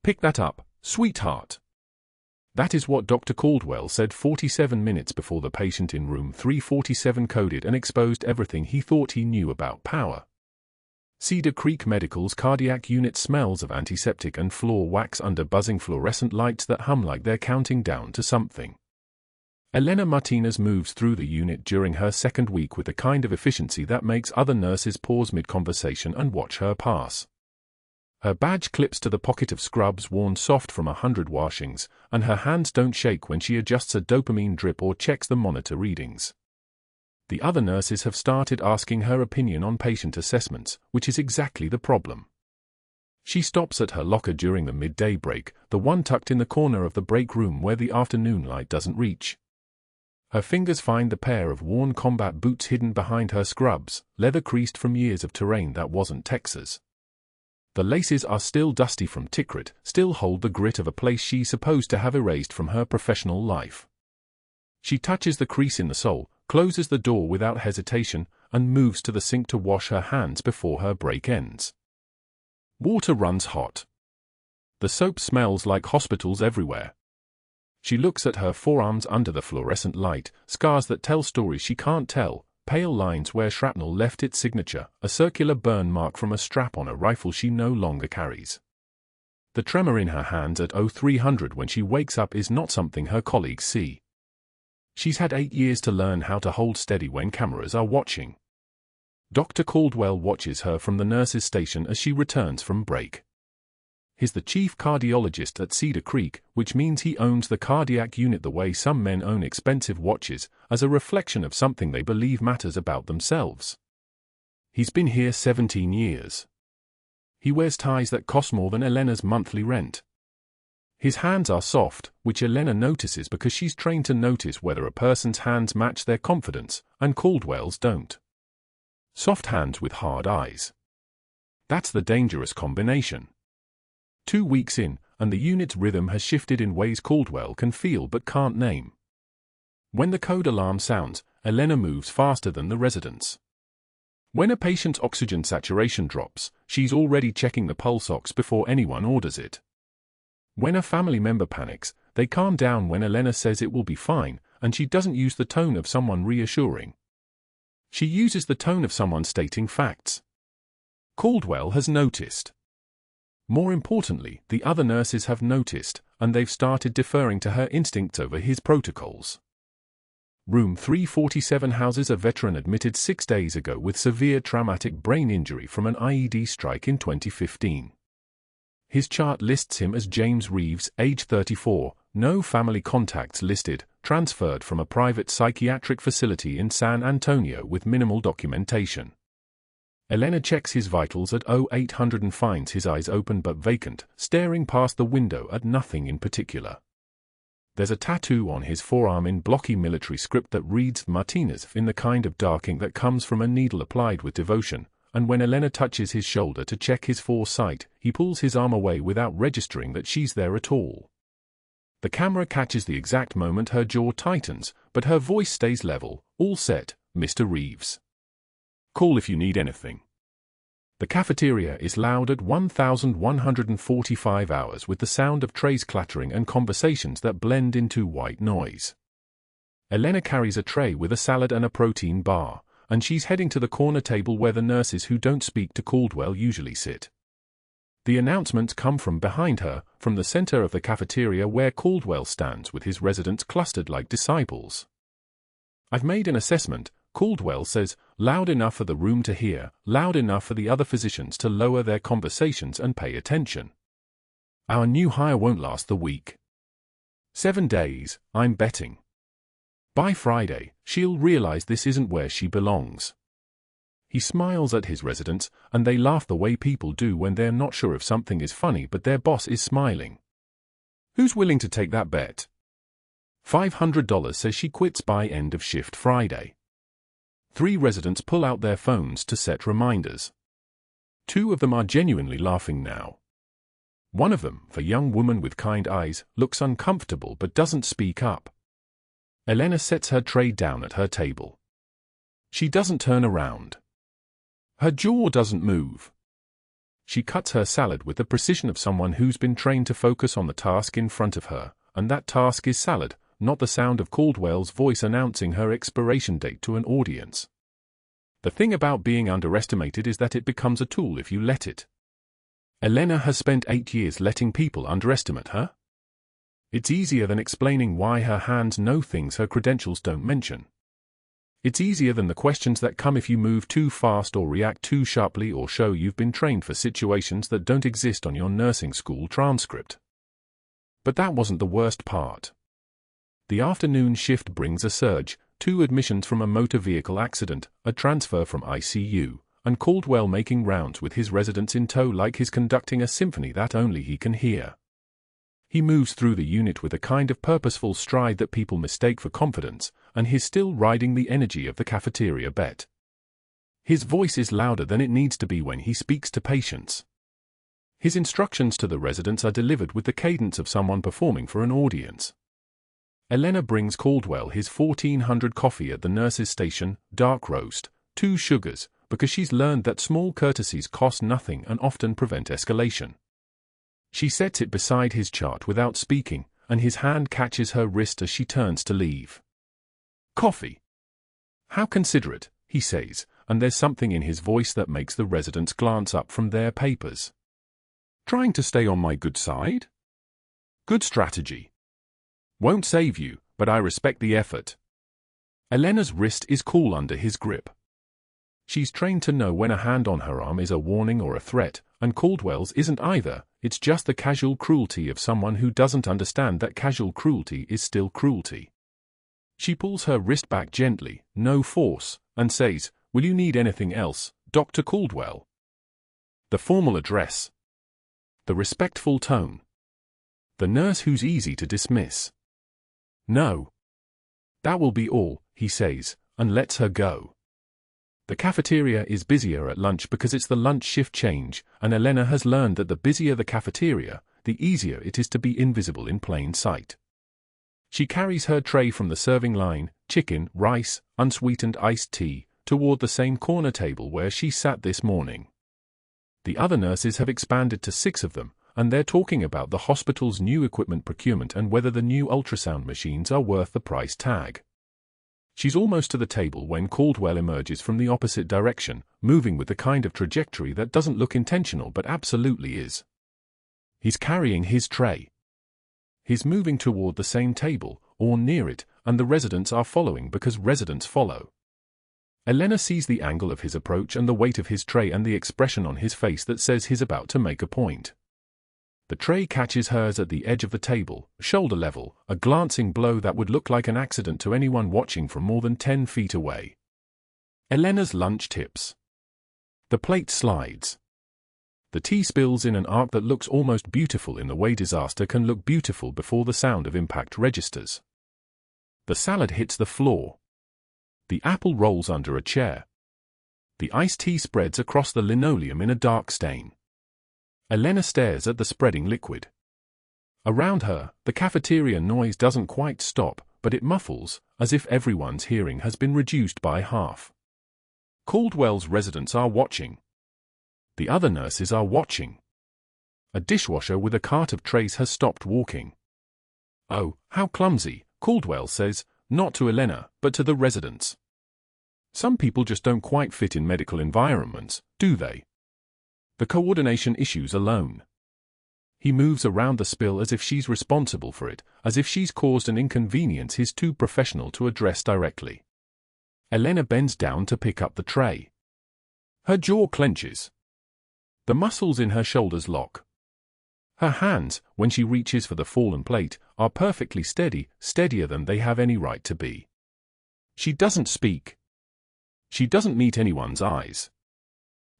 Pick that up, sweetheart. That is what Dr. Caldwell said 47 minutes before the patient in room 347 coded and exposed everything he thought he knew about power. Cedar Creek Medical's cardiac unit smells of antiseptic and floor wax under buzzing fluorescent lights that hum like they're counting down to something. Elena Martinez moves through the unit during her second week with the kind of efficiency that makes other nurses pause mid-conversation and watch her pass. Her badge clips to the pocket of scrubs worn soft from 100 washings, and her hands don't shake when she adjusts a dopamine drip or checks the monitor readings. The other nurses have started asking her opinion on patient assessments, which is exactly the problem. She stops at her locker during the midday break, the one tucked in the corner of the break room where the afternoon light doesn't reach. Her fingers find the pair of worn combat boots hidden behind her scrubs, leather creased from years of terrain that wasn't Texas. The laces are still dusty from Tikrit, still hold the grit of a place she's supposed to have erased from her professional life. She touches the crease in the sole, closes the door without hesitation, and moves to the sink to wash her hands before her break ends. Water runs hot. The soap smells like hospitals everywhere. She looks at her forearms under the fluorescent light, scars that tell stories she can't tell, pale lines where shrapnel left its signature, a circular burn mark from a strap on a rifle she no longer carries. The tremor in her hands at 0300 when she wakes up is not something her colleagues see. She's had 8 years to learn how to hold steady when cameras are watching. Dr. Caldwell watches her from the nurse's station as she returns from break. He's the chief cardiologist at Cedar Creek, which means he owns the cardiac unit the way some men own expensive watches, as a reflection of something they believe matters about themselves. He's been here 17 years. He wears ties that cost more than Elena's monthly rent. His hands are soft, which Elena notices because she's trained to notice whether a person's hands match their confidence, and Caldwell's don't. Soft hands with hard eyes. That's the dangerous combination. 2 weeks in, and the unit's rhythm has shifted in ways Caldwell can feel but can't name. When the code alarm sounds, Elena moves faster than the residents. When a patient's oxygen saturation drops, she's already checking the pulse ox before anyone orders it. When a family member panics, they calm down when Elena says it will be fine, and she doesn't use the tone of someone reassuring. She uses the tone of someone stating facts. Caldwell has noticed. More importantly, the other nurses have noticed, and they've started deferring to her instincts over his protocols. Room 347 houses a veteran admitted 6 days ago with severe traumatic brain injury from an IED strike in 2015. His chart lists him as James Reeves, age 34, no family contacts listed, transferred from a private psychiatric facility in San Antonio with minimal documentation. Elena checks his vitals at 0800 and finds his eyes open but vacant, staring past the window at nothing in particular. There's a tattoo on his forearm in blocky military script that reads Martinez in the kind of dark ink that comes from a needle applied with devotion, and when Elena touches his shoulder to check his foresight, he pulls his arm away without registering that she's there at all. The camera catches the exact moment her jaw tightens, but her voice stays level. All set, Mr. Reeves. Call if you need anything. The cafeteria is loud at 1,145 hours with the sound of trays clattering and conversations that blend into white noise. Elena carries a tray with a salad and a protein bar, and she's heading to the corner table where the nurses who don't speak to Caldwell usually sit. The announcements come from behind her, from the center of the cafeteria where Caldwell stands with his residents clustered like disciples. I've made an assessment, Caldwell says, loud enough for the room to hear, loud enough for the other physicians to lower their conversations and pay attention. Our new hire won't last the week. 7 days, I'm betting. By Friday, she'll realize this isn't where she belongs. He smiles at his residents, and they laugh the way people do when they're not sure if something is funny but their boss is smiling. Who's willing to take that bet? $500 says she quits by end of shift Friday. 3 residents pull out their phones to set reminders. 2 of them are genuinely laughing now. One of them, a young woman with kind eyes, looks uncomfortable but doesn't speak up. Elena sets her tray down at her table. She doesn't turn around. Her jaw doesn't move. She cuts her salad with the precision of someone who's been trained to focus on the task in front of her, and that task is salad, not the sound of Caldwell's voice announcing her expiration date to an audience. The thing about being underestimated is that it becomes a tool if you let it. Elena has spent 8 years letting people underestimate her. It's easier than explaining why her hands know things her credentials don't mention. It's easier than the questions that come if you move too fast or react too sharply or show you've been trained for situations that don't exist on your nursing school transcript. But that wasn't the worst part. The afternoon shift brings a surge, 2 admissions from a motor vehicle accident, a transfer from ICU, and Caldwell making rounds with his residents in tow like he's conducting a symphony that only he can hear. He moves through the unit with a kind of purposeful stride that people mistake for confidence, and he's still riding the energy of the cafeteria bet. His voice is louder than it needs to be when he speaks to patients. His instructions to the residents are delivered with the cadence of someone performing for an audience. Elena brings Caldwell his 1400 coffee at the nurse's station, dark roast, 2 sugars, because she's learned that small courtesies cost nothing and often prevent escalation. She sets it beside his chart without speaking, and his hand catches her wrist as she turns to leave. "Coffee." "How considerate," he says, and there's something in his voice that makes the residents glance up from their papers. "Trying to stay on my good side?" "Good strategy. Won't save you, but I respect the effort." Elena's wrist is cool under his grip. She's trained to know when a hand on her arm is a warning or a threat, and Caldwell's isn't either. It's just the casual cruelty of someone who doesn't understand that casual cruelty is still cruelty. She pulls her wrist back gently, no force, and says, "Will you need anything else, Dr. Caldwell?" The formal address. The respectful tone. The nurse who's easy to dismiss. "No. That will be all," he says, and lets her go. The cafeteria is busier at lunch because it's the lunch shift change, and Elena has learned that the busier the cafeteria, the easier it is to be invisible in plain sight. She carries her tray from the serving line, chicken, rice, unsweetened iced tea, toward the same corner table where she sat this morning. The other nurses have expanded to 6 of them, and they're talking about the hospital's new equipment procurement and whether the new ultrasound machines are worth the price tag. She's almost to the table when Caldwell emerges from the opposite direction, moving with the kind of trajectory that doesn't look intentional but absolutely is. He's carrying his tray. He's moving toward the same table, or near it, and the residents are following because residents follow. Elena sees the angle of his approach and the weight of his tray and the expression on his face that says he's about to make a point. The tray catches hers at the edge of the table, shoulder level, a glancing blow that would look like an accident to anyone watching from more than 10 feet away. Elena's lunch tips. The plate slides. The tea spills in an arc that looks almost beautiful in the way disaster can look beautiful before the sound of impact registers. The salad hits the floor. The apple rolls under a chair. The iced tea spreads across the linoleum in a dark stain. Elena stares at the spreading liquid. Around her, the cafeteria noise doesn't quite stop, but it muffles, as if everyone's hearing has been reduced by half. Caldwell's residents are watching. The other nurses are watching. A dishwasher with a cart of trays has stopped walking. "Oh, how clumsy," Caldwell says, not to Elena, but to the residents. Some people just don't quite fit in medical environments, do they? The coordination issues alone. He moves around the spill as if she's responsible for it, as if she's caused an inconvenience he's too professional to address directly. Elena bends down to pick up the tray. Her jaw clenches. The muscles in her shoulders lock. Her hands, when she reaches for the fallen plate, are perfectly steady, steadier than they have any right to be. She doesn't speak. She doesn't meet anyone's eyes.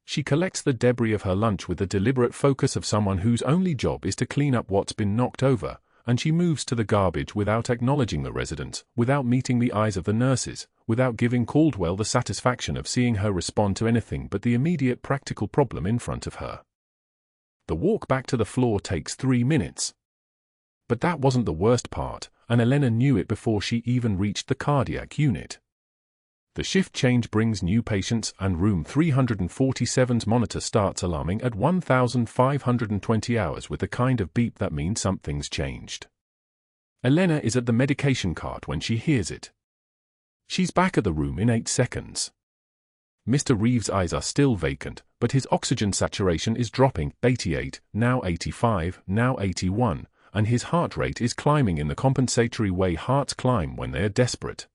She collects the debris of her lunch with the deliberate focus of someone whose only job is to clean up what's been knocked over, and she moves to the garbage without acknowledging the residents, without meeting the eyes of the nurses, without giving Caldwell the satisfaction of seeing her respond to anything but the immediate practical problem in front of her. The walk back to the floor takes 3 minutes. But that wasn't the worst part, and Elena knew it before she even reached the cardiac unit. The shift change brings new patients, and room 347's monitor starts alarming at 1,520 hours with the kind of beep that means something's changed. Elena is at the medication cart when she hears it. She's back at the room in 8 seconds. Mr. Reeves' eyes are still vacant, but his oxygen saturation is dropping, 88, now 85, now 81, and his heart rate is climbing in the compensatory way hearts climb when they are desperate.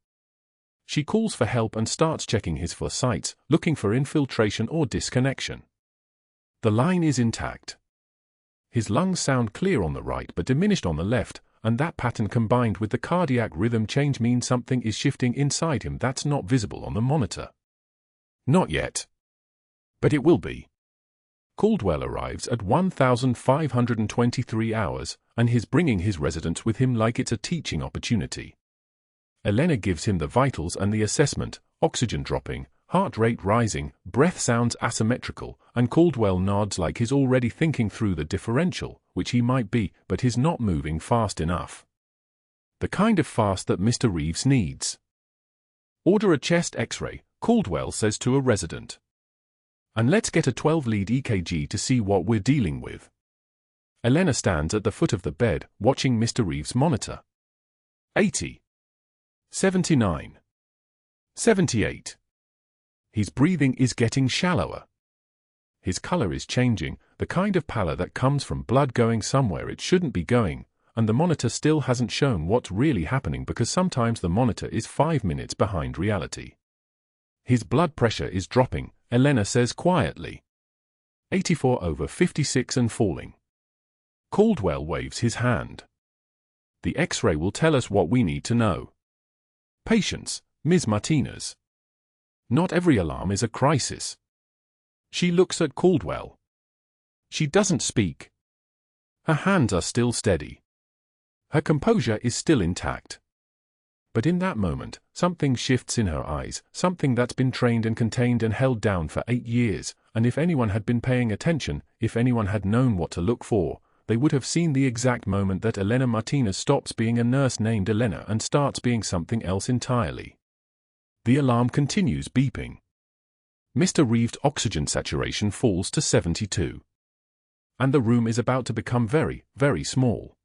She calls for help and starts checking his for sites, looking for infiltration or disconnection. The line is intact. His lungs sound clear on the right but diminished on the left, and that pattern combined with the cardiac rhythm change means something is shifting inside him that's not visible on the monitor. Not yet. But it will be. Caldwell arrives at 1,523 hours, and he's bringing his residents with him like it's a teaching opportunity. Elena gives him the vitals and the assessment, oxygen dropping, heart rate rising, breath sounds asymmetrical, and Caldwell nods like he's already thinking through the differential, which he might be, but he's not moving fast enough. The kind of fast that Mr. Reeves needs. Order a chest X-ray, Caldwell says to a resident. And let's get a 12-lead EKG to see what we're dealing with. Elena stands at the foot of the bed, watching Mr. Reeves monitor. 80. 79. 78. His breathing is getting shallower. His color is changing, the kind of pallor that comes from blood going somewhere it shouldn't be going, and the monitor still hasn't shown what's really happening because sometimes the monitor is 5 minutes behind reality. His blood pressure is dropping, Elena says quietly. 84/56 and falling. Caldwell waves his hand. The X-ray will tell us what we need to know. Patience, Ms. Martinez. Not every alarm is a crisis. She looks at Caldwell. She doesn't speak. Her hands are still steady. Her composure is still intact. But in that moment, something shifts in her eyes, something that's been trained and contained and held down for 8 years, and if anyone had been paying attention, if anyone had known what to look for, they would have seen the exact moment that Elena Martinez stops being a nurse named Elena and starts being something else entirely. The alarm continues beeping. Mr. Reeves' oxygen saturation falls to 72. And the room is about to become very, very small.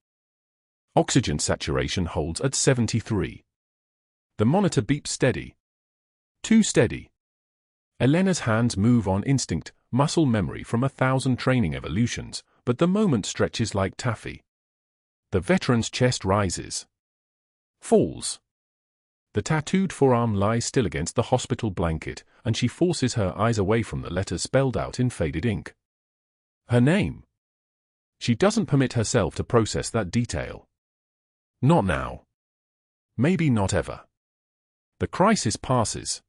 Oxygen saturation holds at 73. The monitor beeps steady. Too steady. Elena's hands move on instinct, muscle memory from 1,000 training evolutions, but the moment stretches like taffy. The veteran's chest rises. Falls. The tattooed forearm lies still against the hospital blanket, and she forces her eyes away from the letters spelled out in faded ink. Her name. She doesn't permit herself to process that detail. Not now. Maybe not ever. The crisis passes.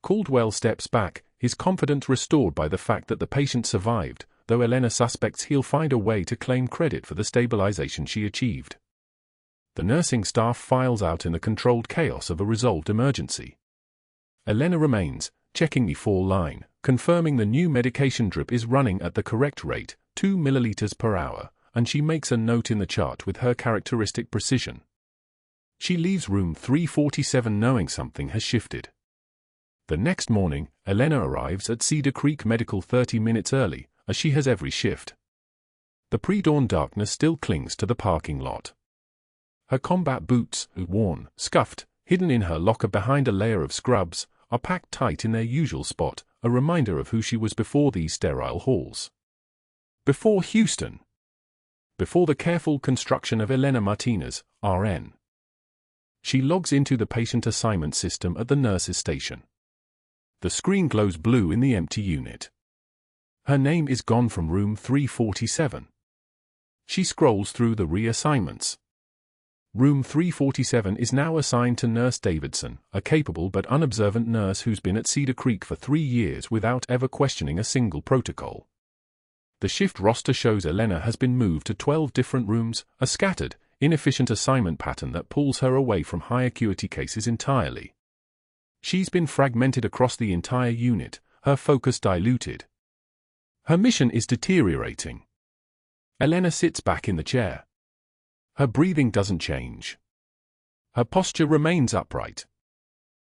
Caldwell steps back, his confidence restored by the fact that the patient survived, though Elena suspects he'll find a way to claim credit for the stabilization she achieved. The nursing staff files out in the controlled chaos of a resolved emergency. Elena remains, checking the fall line, confirming the new medication drip is running at the correct rate, 2 milliliters per hour, and she makes a note in the chart with her characteristic precision. She leaves room 347 knowing something has shifted. The next morning, Elena arrives at Cedar Creek Medical 30 minutes early, as she has every shift. The pre-dawn darkness still clings to the parking lot. Her combat boots, worn, scuffed, hidden in her locker behind a layer of scrubs, are packed tight in their usual spot, a reminder of who she was before these sterile halls. Before Houston. Before the careful construction of Elena Martinez, RN. She logs into the patient assignment system at the nurse's station. The screen glows blue in the empty unit. Her name is gone from room 347. She scrolls through the reassignments. Room 347 is now assigned to Nurse Davidson, a capable but unobservant nurse who's been at Cedar Creek for 3 years without ever questioning a single protocol. The shift roster shows Elena has been moved to 12 different rooms, a scattered, inefficient assignment pattern that pulls her away from high-acuity cases entirely. She's been fragmented across the entire unit, her focus diluted. Her mission is deteriorating. Elena sits back in the chair. Her breathing doesn't change. Her posture remains upright.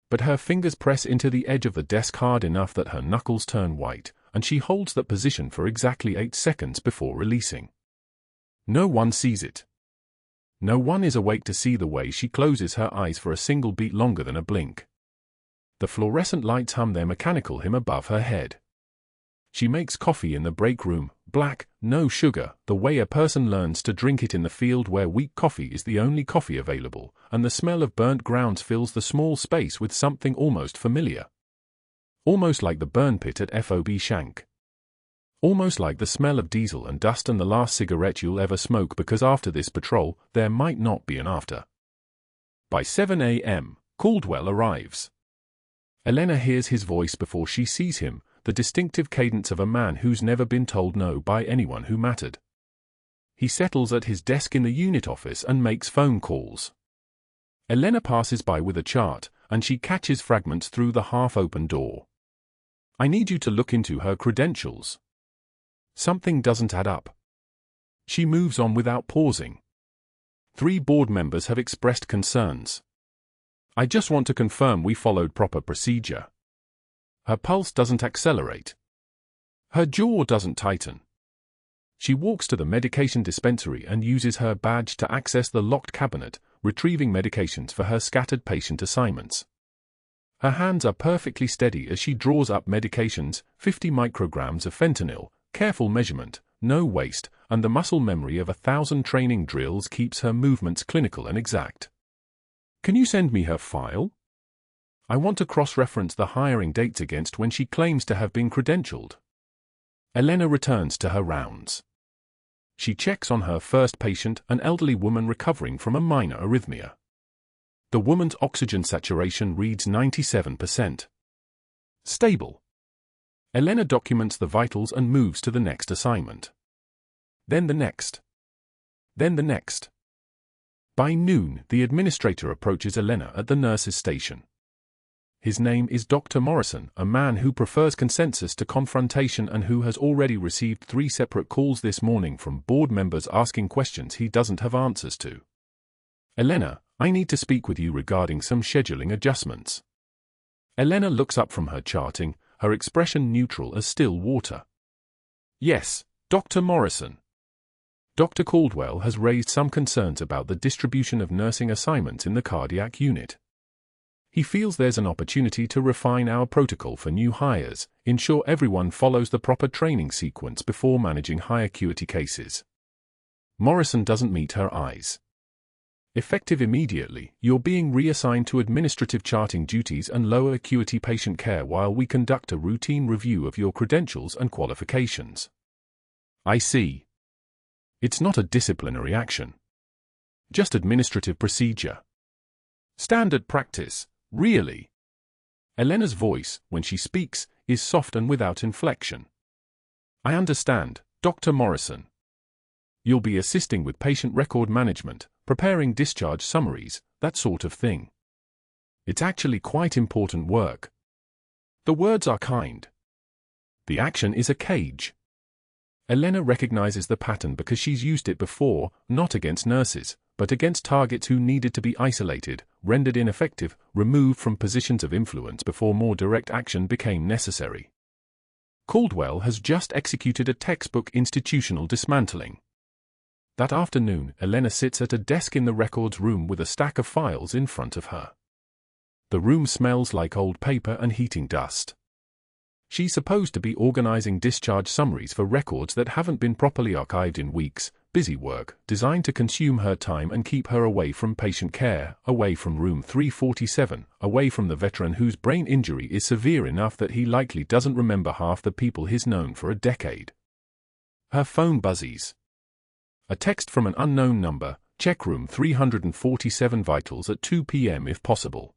But her fingers press into the edge of the desk hard enough that her knuckles turn white, and she holds that position for exactly 8 seconds before releasing. No one sees it. No one is awake to see the way she closes her eyes for a single beat longer than a blink. The fluorescent lights hum their mechanical hymn above her head. She makes coffee in the break room, black, no sugar, the way a person learns to drink it in the field where weak coffee is the only coffee available, and the smell of burnt grounds fills the small space with something almost familiar. Almost like the burn pit at FOB Shank. Almost like the smell of diesel and dust and the last cigarette you'll ever smoke, because after this patrol, there might not be an after. By 7 a.m., Caldwell arrives. Elena hears his voice before she sees him, the distinctive cadence of a man who's never been told no by anyone who mattered. He settles at his desk in the unit office and makes phone calls. Elena passes by with a chart, and she catches fragments through the half-open door. I need you to look into her credentials. Something doesn't add up. She moves on without pausing. 3 board members have expressed concerns. I just want to confirm we followed proper procedure. Her pulse doesn't accelerate. Her jaw doesn't tighten. She walks to the medication dispensary and uses her badge to access the locked cabinet, retrieving medications for her scattered patient assignments. Her hands are perfectly steady as she draws up medications, 50 micrograms of fentanyl, careful measurement, no waste, and the muscle memory of 1,000 training drills keeps her movements clinical and exact. Can you send me her file? I want to cross-reference the hiring dates against when she claims to have been credentialed. Elena returns to her rounds. She checks on her first patient, an elderly woman recovering from a minor arrhythmia. The woman's oxygen saturation reads 97%. Stable. Elena documents the vitals and moves to the next assignment. Then the next. Then the next. By noon, the administrator approaches Elena at the nurse's station. His name is Dr. Morrison, a man who prefers consensus to confrontation and who has already received 3 separate calls this morning from board members asking questions he doesn't have answers to. Elena, I need to speak with you regarding some scheduling adjustments. Elena looks up from her charting, her expression neutral as still water. Yes, Dr. Morrison. Dr. Caldwell has raised some concerns about the distribution of nursing assignments in the cardiac unit. He feels there's an opportunity to refine our protocol for new hires, ensure everyone follows the proper training sequence before managing high-acuity cases. Morrison doesn't meet her eyes. Effective immediately, you're being reassigned to administrative charting duties and lower acuity patient care while we conduct a routine review of your credentials and qualifications. I see. It's not a disciplinary action. Just administrative procedure. Standard practice, really. Elena's voice, when she speaks, is soft and without inflection. I understand, Dr. Morrison. You'll be assisting with patient record management, preparing discharge summaries, that sort of thing. It's actually quite important work. The words are kind. The action is a cage. Elena recognizes the pattern because she's used it before, not against nurses, but against targets who needed to be isolated, rendered ineffective, removed from positions of influence before more direct action became necessary. Caldwell has just executed a textbook institutional dismantling. That afternoon, Elena sits at a desk in the records room with a stack of files in front of her. The room smells like old paper and heating dust. She's supposed to be organizing discharge summaries for records that haven't been properly archived in weeks, busy work, designed to consume her time and keep her away from patient care, away from room 347, away from the veteran whose brain injury is severe enough that he likely doesn't remember half the people he's known for a decade. Her phone buzzes. A text from an unknown number, check room 347 vitals at 2 p.m. if possible.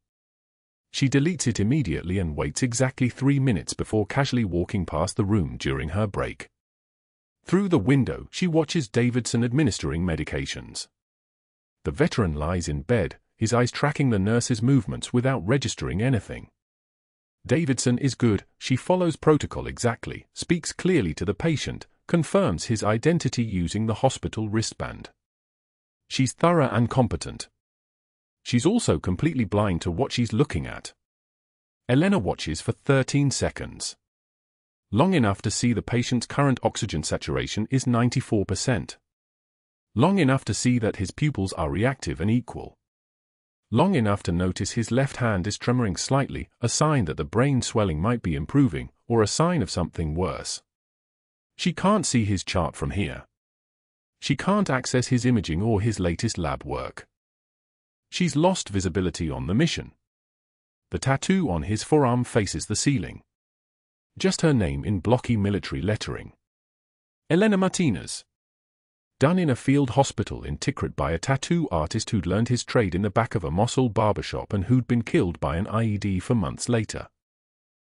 She deletes it immediately and waits exactly 3 minutes before casually walking past the room during her break. Through the window, she watches Davidson administering medications. The veteran lies in bed, his eyes tracking the nurse's movements without registering anything. Davidson is good, she follows protocol exactly, speaks clearly to the patient, confirms his identity using the hospital wristband. She's thorough and competent. She's also completely blind to what she's looking at. Elena watches for 13 seconds. Long enough to see the patient's current oxygen saturation is 94%. Long enough to see that his pupils are reactive and equal. Long enough to notice his left hand is tremoring slightly, a sign that the brain swelling might be improving, or a sign of something worse. She can't see his chart from here. She can't access his imaging or his latest lab work. She's lost visibility on the mission. The tattoo on his forearm faces the ceiling. Just her name in blocky military lettering. Elena Martinez. Done in a field hospital in Tikrit by a tattoo artist who'd learned his trade in the back of a Mosul barbershop and who'd been killed by an IED for months later.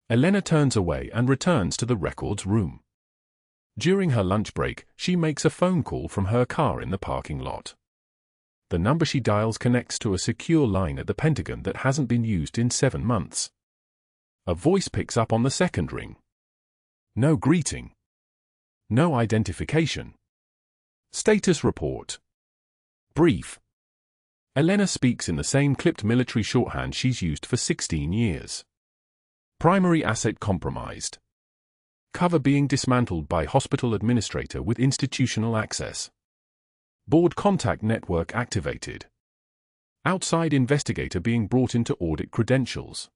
Elena turns away and returns to the records room. During her lunch break, she makes a phone call from her car in the parking lot. The number she dials connects to a secure line at the Pentagon that hasn't been used in 7 months. A voice picks up on the second ring. No greeting. No identification. Status report. Brief. Elena speaks in the same clipped military shorthand she's used for 16 years. Primary asset compromised. Cover being dismantled by hospital administrator with institutional access. Board contact network activated. Outside investigator being brought in to audit credentials.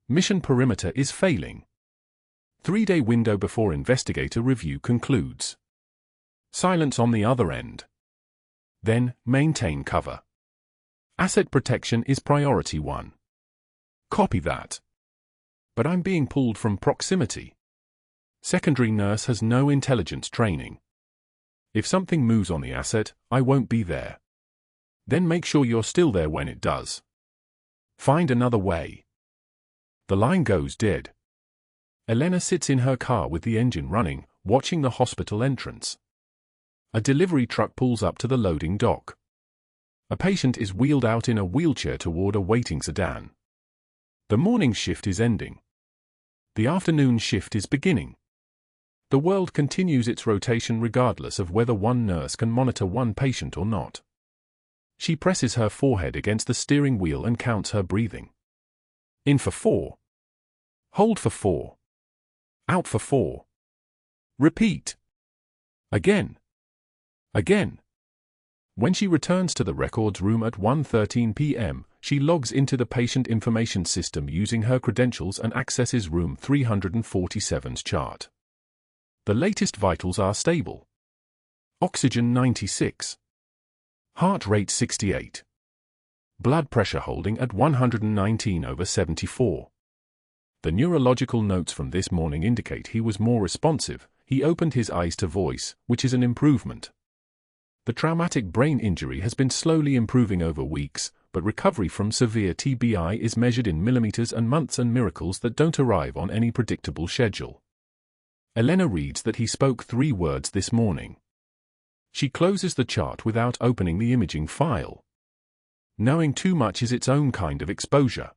Mission perimeter is failing. 3-day window before investigator review concludes. Silence on the other end. Then, maintain cover. Asset protection is priority 1. Copy that. But I'm being pulled from proximity. Secondary nurse has no intelligence training. If something moves on the asset, I won't be there. Then make sure you're still there when it does. Find another way. The line goes dead. Elena sits in her car with the engine running, watching the hospital entrance. A delivery truck pulls up to the loading dock. A patient is wheeled out in a wheelchair toward a waiting sedan. The morning shift is ending. The afternoon shift is beginning. The world continues its rotation regardless of whether one nurse can monitor one patient or not. She presses her forehead against the steering wheel and counts her breathing. In for 4. Hold for 4. Out for 4. Repeat. Again. Again. When she returns to the records room at 1:13 p.m., she logs into the patient information system using her credentials and accesses room 347's chart. The latest vitals are stable. Oxygen 96. Heart rate 68. Blood pressure holding at 119/74. The neurological notes from this morning indicate he was more responsive. He opened his eyes to voice, which is an improvement. The traumatic brain injury has been slowly improving over weeks, but recovery from severe TBI is measured in millimeters and months, and miracles that don't arrive on any predictable schedule. Elena reads that he spoke 3 words this morning. She closes the chart without opening the imaging file. Knowing too much is its own kind of exposure.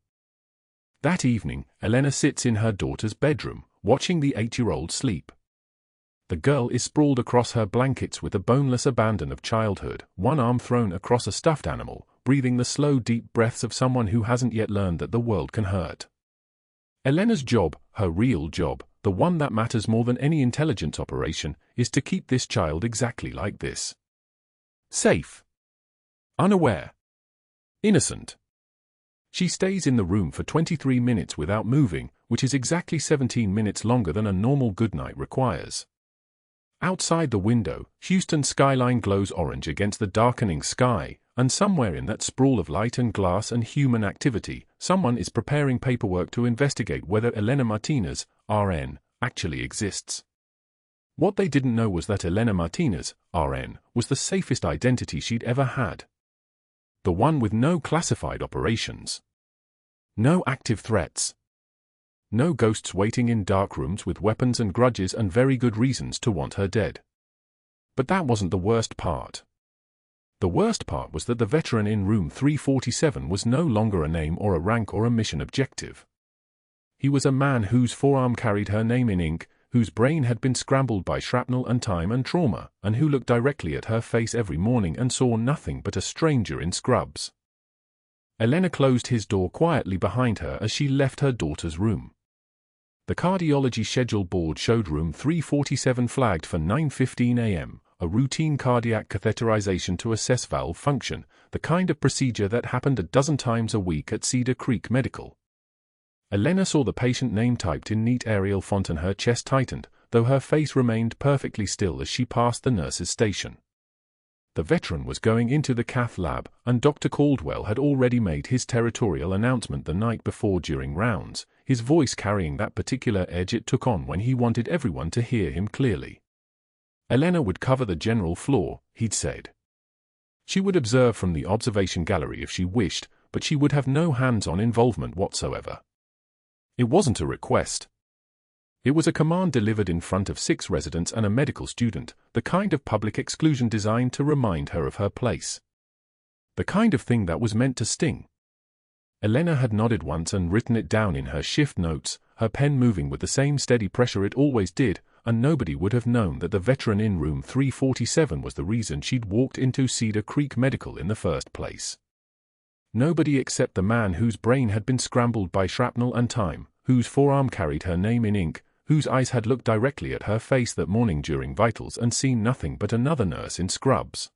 That evening, Elena sits in her daughter's bedroom, watching the 8-year-old sleep. The girl is sprawled across her blankets with the boneless abandon of childhood, one arm thrown across a stuffed animal, breathing the slow, deep breaths of someone who hasn't yet learned that the world can hurt. Elena's job, her real job, the one that matters more than any intelligence operation, is to keep this child exactly like this. Safe. Unaware. Innocent. She stays in the room for 23 minutes without moving, which is exactly 17 minutes longer than a normal goodnight requires. Outside the window, Houston's skyline glows orange against the darkening sky, and somewhere in that sprawl of light and glass and human activity, someone is preparing paperwork to investigate whether Elena Martinez, RN, actually exists. What they didn't know was that Elena Martinez, RN, was the safest identity she'd ever had. The one with no classified operations. No active threats. No ghosts waiting in dark rooms with weapons and grudges and very good reasons to want her dead. But that wasn't the worst part. The worst part was that the veteran in room 347 was no longer a name or a rank or a mission objective. He was a man whose forearm carried her name in ink, whose brain had been scrambled by shrapnel and time and trauma, and who looked directly at her face every morning and saw nothing but a stranger in scrubs. Elena closed his door quietly behind her as she left her daughter's room. The cardiology schedule board showed room 347 flagged for 9:15 a.m., a routine cardiac catheterization to assess valve function, the kind of procedure that happened a dozen times a week at Cedar Creek Medical. Elena saw the patient name typed in neat Arial font and her chest tightened, though her face remained perfectly still as she passed the nurse's station. The veteran was going into the cath lab, and Dr. Caldwell had already made his territorial announcement the night before during rounds, his voice carrying that particular edge it took on when he wanted everyone to hear him clearly. Elena would cover the general floor, he'd said. She would observe from the observation gallery if she wished, but she would have no hands-on involvement whatsoever. It wasn't a request. It was a command delivered in front of 6 residents and a medical student, the kind of public exclusion designed to remind her of her place. The kind of thing that was meant to sting. Elena had nodded once and written it down in her shift notes, her pen moving with the same steady pressure it always did, and nobody would have known that the veteran in room 347 was the reason she'd walked into Cedar Creek Medical in the first place. Nobody except the man whose brain had been scrambled by shrapnel and time, whose forearm carried her name in ink, whose eyes had looked directly at her face that morning during vitals and seen nothing but another nurse in scrubs.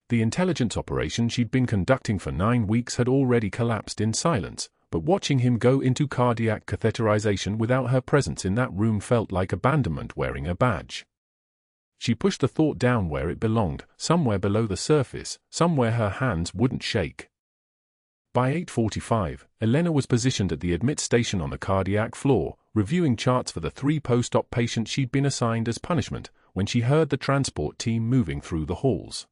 The intelligence operation she'd been conducting for 9 weeks had already collapsed in silence, but watching him go into cardiac catheterization without her presence in that room felt like abandonment wearing a badge. She pushed the thought down where it belonged, somewhere below the surface, somewhere her hands wouldn't shake. By 8:45, Elena was positioned at the admit station on the cardiac floor, reviewing charts for the 3 post-op patients she'd been assigned as punishment, when she heard the transport team moving through the halls.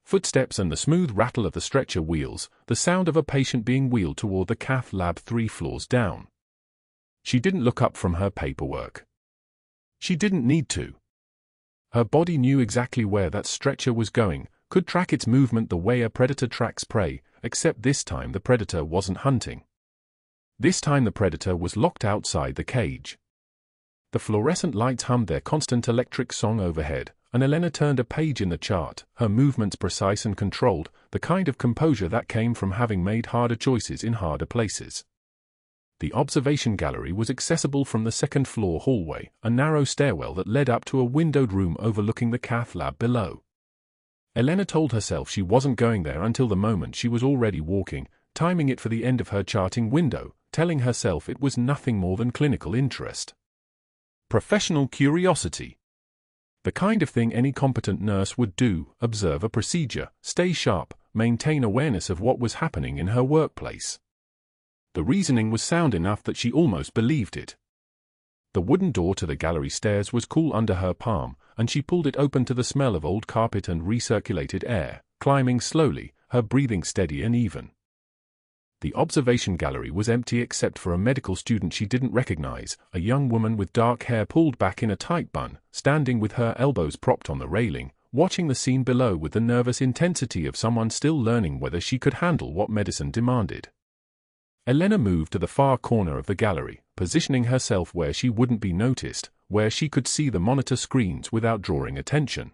Footsteps and the smooth rattle of the stretcher wheels, the sound of a patient being wheeled toward the cath lab 3 floors down. She didn't look up from her paperwork. She didn't need to. Her body knew exactly where that stretcher was going, could track its movement the way a predator tracks prey, except this time the predator wasn't hunting. This time the predator was locked outside the cage. The fluorescent lights hummed their constant electric song overhead, and Elena turned a page in the chart, her movements precise and controlled, the kind of composure that came from having made harder choices in harder places. The observation gallery was accessible from the second-floor hallway, a narrow stairwell that led up to a windowed room overlooking the cath lab below. Elena told herself she wasn't going there until the moment she was already walking, timing it for the end of her charting window, telling herself it was nothing more than clinical interest. Professional curiosity. The kind of thing any competent nurse would do: observe a procedure, stay sharp, maintain awareness of what was happening in her workplace. The reasoning was sound enough that she almost believed it. The wooden door to the gallery stairs was cool under her palm, and she pulled it open to the smell of old carpet and recirculated air, climbing slowly, her breathing steady and even. The observation gallery was empty except for a medical student she didn't recognize, a young woman with dark hair pulled back in a tight bun, standing with her elbows propped on the railing, watching the scene below with the nervous intensity of someone still learning whether she could handle what medicine demanded. Elena moved to the far corner of the gallery, positioning herself where she wouldn't be noticed, where she could see the monitor screens without drawing attention.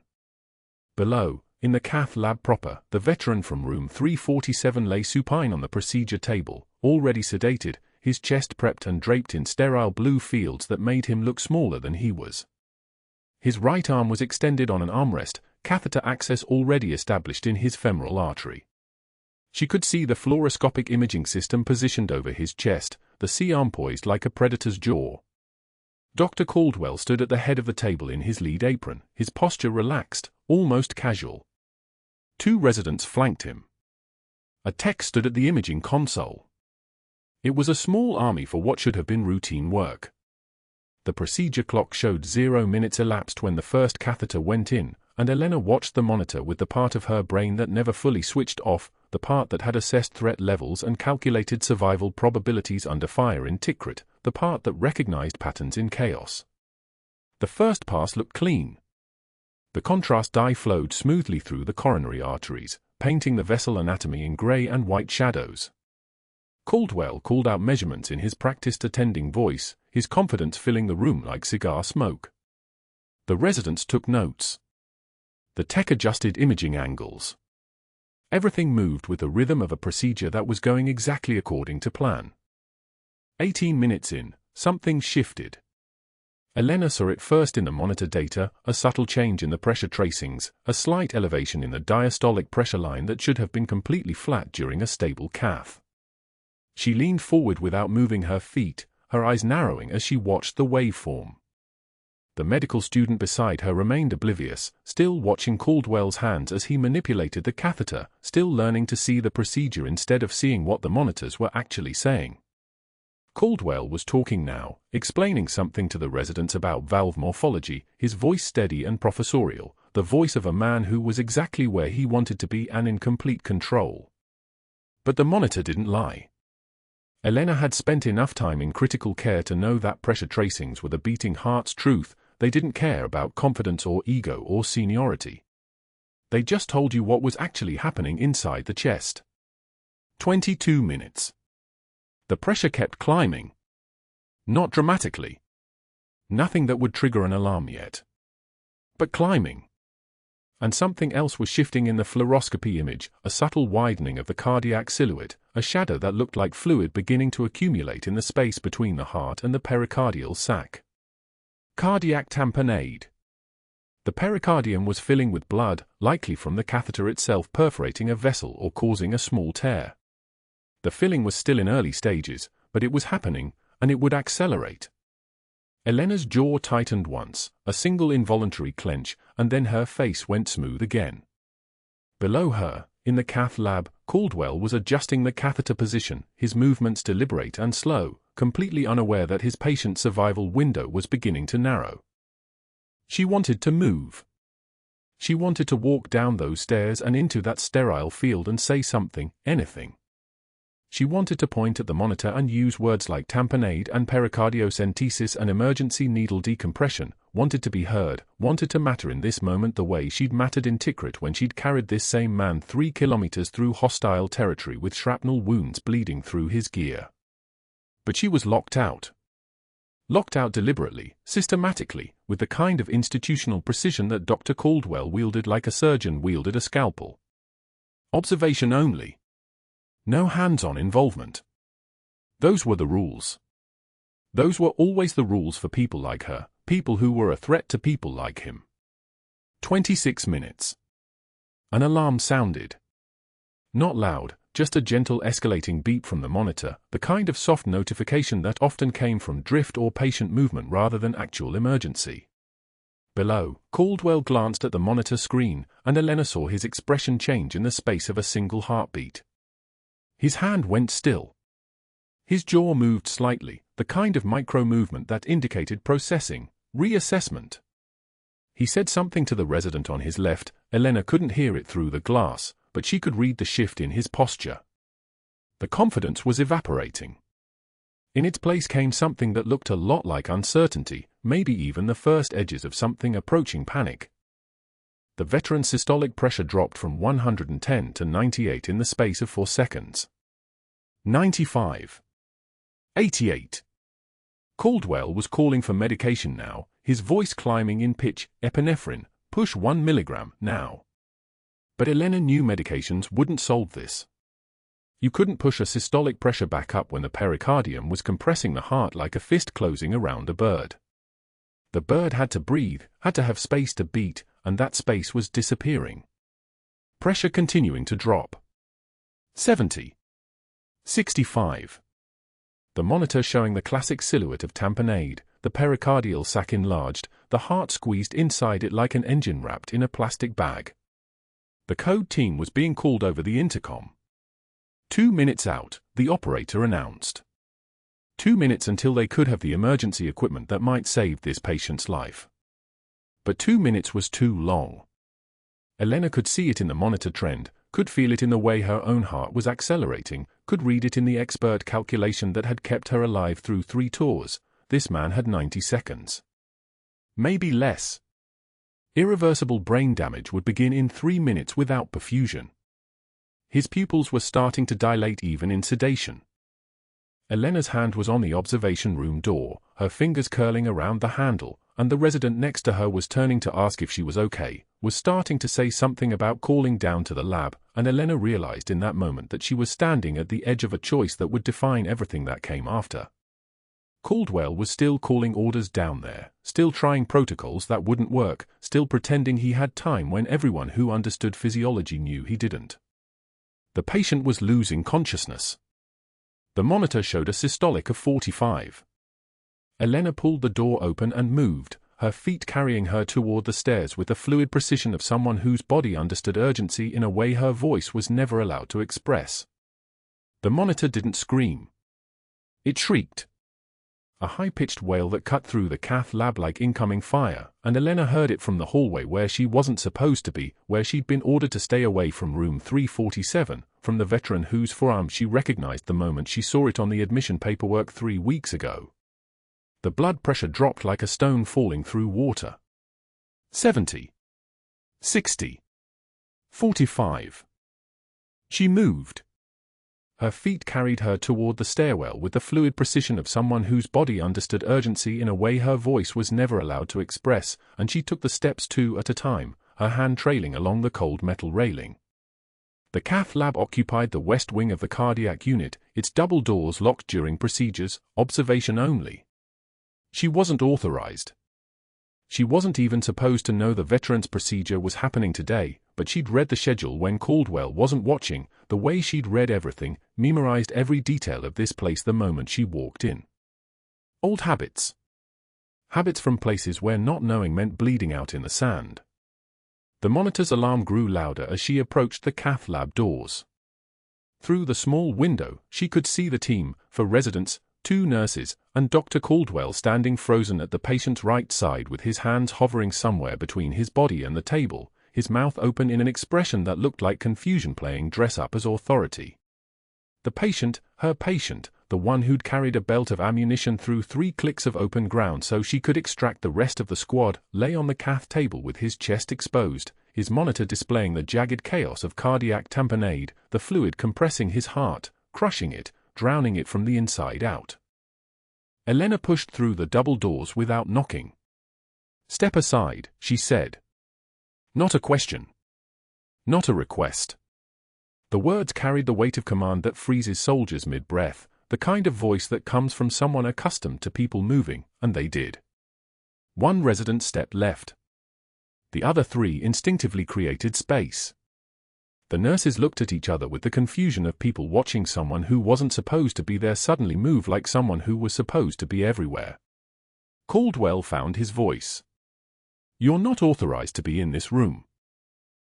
Below, in the cath lab proper, the veteran from room 347 lay supine on the procedure table, already sedated, his chest prepped and draped in sterile blue fields that made him look smaller than he was. His right arm was extended on an armrest, catheter access already established in his femoral artery. She could see the fluoroscopic imaging system positioned over his chest, the C-arm poised like a predator's jaw. Dr. Caldwell stood at the head of the table in his lead apron, his posture relaxed, almost casual. 2 residents flanked him. A tech stood at the imaging console. It was a small army for what should have been routine work. The procedure clock showed 0 minutes elapsed when the first catheter went in, and Elena watched the monitor with the part of her brain that never fully switched off, the part that had assessed threat levels and calculated survival probabilities under fire in Tikrit, the part that recognized patterns in chaos. The first pass looked clean. The contrast dye flowed smoothly through the coronary arteries, painting the vessel anatomy in gray and white shadows. Caldwell called out measurements in his practiced attending voice, his confidence filling the room like cigar smoke. The residents took notes. The tech adjusted imaging angles. Everything moved with the rhythm of a procedure that was going exactly according to plan. 18 minutes in, something shifted. Elena saw it first in the monitor data, a subtle change in the pressure tracings, a slight elevation in the diastolic pressure line that should have been completely flat during a stable cath. She leaned forward without moving her feet, her eyes narrowing as she watched the waveform. The medical student beside her remained oblivious, still watching Caldwell's hands as he manipulated the catheter, still learning to see the procedure instead of seeing what the monitors were actually saying. Caldwell was talking now, explaining something to the residents about valve morphology, his voice steady and professorial, the voice of a man who was exactly where he wanted to be and in complete control. But the monitor didn't lie. Elena had spent enough time in critical care to know that pressure tracings were the beating heart's truth. They didn't care about confidence or ego or seniority. They just told you what was actually happening inside the chest. 22 minutes. The pressure kept climbing. Not dramatically. Nothing that would trigger an alarm yet. But climbing. And something else was shifting in the fluoroscopy image, a subtle widening of the cardiac silhouette, a shadow that looked like fluid beginning to accumulate in the space between the heart and the pericardial sac. Cardiac tamponade. The pericardium was filling with blood, likely from the catheter itself perforating a vessel or causing a small tear. The filling was still in early stages, but it was happening, and it would accelerate. Elena's jaw tightened once, a single involuntary clench, and then her face went smooth again. Below her, in the cath lab, Caldwell was adjusting the catheter position, his movements deliberate and slow, completely unaware that his patient's survival window was beginning to narrow. She wanted to move. She wanted to walk down those stairs and into that sterile field and say something, anything. She wanted to point at the monitor and use words like tamponade and pericardiocentesis and emergency needle decompression, wanted to be heard, wanted to matter in this moment the way she'd mattered in Tikrit when she'd carried this same man 3 kilometers through hostile territory with shrapnel wounds bleeding through his gear. But she was locked out. Locked out deliberately, systematically, with the kind of institutional precision that Dr. Caldwell wielded like a surgeon wielded a scalpel. Observation only. No hands-on involvement. Those were the rules. Those were always the rules for people like her, people who were a threat to people like him. 26 minutes. An alarm sounded. Not loud, just a gentle escalating beep from the monitor, the kind of soft notification that often came from drift or patient movement rather than actual emergency. Below, Caldwell glanced at the monitor screen, and Elena saw his expression change in the space of a single heartbeat. His hand went still. His jaw moved slightly, the kind of micro-movement that indicated processing, reassessment. He said something to the resident on his left. Elena couldn't hear it through the glass, but she could read the shift in his posture. The confidence was evaporating. In its place came something that looked a lot like uncertainty, maybe even the first edges of something approaching panic. The veteran's systolic pressure dropped from 110 to 98 in the space of 4 seconds. 95. 88. Caldwell was calling for medication now, his voice climbing in pitch. Epinephrine, push 1 milligram, now. But Elena knew medications wouldn't solve this. You couldn't push a systolic pressure back up when the pericardium was compressing the heart like a fist closing around a bird. The bird had to breathe, had to have space to beat, and that space was disappearing. Pressure continuing to drop. 70. 65. The monitor showing the classic silhouette of tamponade, the pericardial sac enlarged, the heart squeezed inside it like an engine wrapped in a plastic bag. The code team was being called over the intercom. 2 minutes out, the operator announced. 2 minutes until they could have the emergency equipment that might save this patient's life. But 2 minutes was too long. Elena could see it in the monitor trend, could feel it in the way her own heart was accelerating, could read it in the expert calculation that had kept her alive through 3 tours. This man had 90 seconds. Maybe less. Irreversible brain damage would begin in 3 minutes without perfusion. His pupils were starting to dilate even in sedation. Elena's hand was on the observation room door, her fingers curling around the handle, and the resident next to her was turning to ask if she was okay, was starting to say something about calling down to the lab, and Elena realized in that moment that she was standing at the edge of a choice that would define everything that came after. Caldwell was still calling orders down there, still trying protocols that wouldn't work, still pretending he had time when everyone who understood physiology knew he didn't. The patient was losing consciousness. The monitor showed a systolic of 45. Elena pulled the door open and moved, her feet carrying her toward the stairs with the fluid precision of someone whose body understood urgency in a way her voice was never allowed to express. The monitor didn't scream. It shrieked. A high-pitched wail that cut through the cath lab like incoming fire, and Elena heard it from the hallway where she wasn't supposed to be, where she'd been ordered to stay away from room 347, from the veteran whose forearm she recognized the moment she saw it on the admission paperwork 3 weeks ago. The blood pressure dropped like a stone falling through water. 70. 60. 45. She moved. Her feet carried her toward the stairwell with the fluid precision of someone whose body understood urgency in a way her voice was never allowed to express, and she took the steps 2 at a time, her hand trailing along the cold metal railing. The cath lab occupied the west wing of the cardiac unit, its double doors locked during procedures, observation only. She wasn't authorized. She wasn't even supposed to know the veteran's procedure was happening today, but she'd read the schedule when Caldwell wasn't watching, the way she'd read everything, memorized every detail of this place the moment she walked in. Old habits. Habits from places where not knowing meant bleeding out in the sand. The monitor's alarm grew louder as she approached the cath lab doors. Through the small window, she could see the team, 4 residents, 2 nurses, and Dr. Caldwell standing frozen at the patient's right side with his hands hovering somewhere between his body and the table, his mouth open in an expression that looked like confusion playing dress-up as authority. The patient, her patient, the one who'd carried a belt of ammunition through 3 clicks of open ground so she could extract the rest of the squad, lay on the cath table with his chest exposed, his monitor displaying the jagged chaos of cardiac tamponade, the fluid compressing his heart, crushing it, drowning it from the inside out. Elena pushed through the double doors without knocking. "Step aside," she said. Not a question. Not a request. The words carried the weight of command that freezes soldiers mid-breath, the kind of voice that comes from someone accustomed to people moving, and they did. 1 resident stepped left. The other 3 instinctively created space. The nurses looked at each other with the confusion of people watching someone who wasn't supposed to be there suddenly move like someone who was supposed to be everywhere. Caldwell found his voice. "You're not authorized to be in this room.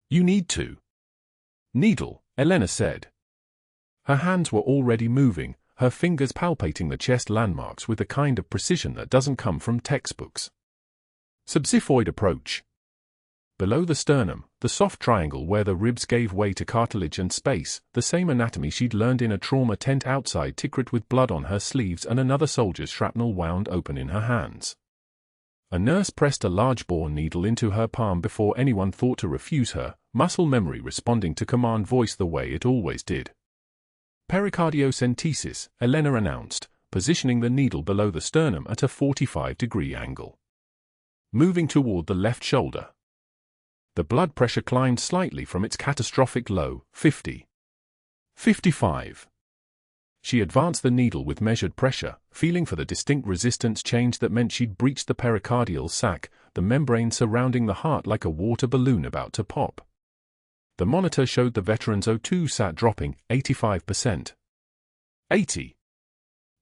You need to." "Needle," Elena said. Her hands were already moving, her fingers palpating the chest landmarks with the kind of precision that doesn't come from textbooks. Subxiphoid approach. Below the sternum, the soft triangle where the ribs gave way to cartilage and space, the same anatomy she'd learned in a trauma tent outside Tikrit with blood on her sleeves and another soldier's shrapnel wound open in her hands. A nurse pressed a large bore needle into her palm before anyone thought to refuse her, muscle memory responding to command voice the way it always did. "Pericardiocentesis," Elena announced, positioning the needle below the sternum at a 45-degree angle. Moving toward the left shoulder. The blood pressure climbed slightly from its catastrophic low, 50. 55. She advanced the needle with measured pressure, feeling for the distinct resistance change that meant she'd breached the pericardial sac, the membrane surrounding the heart like a water balloon about to pop. The monitor showed the veteran's O2 sat dropping, 85%. 80.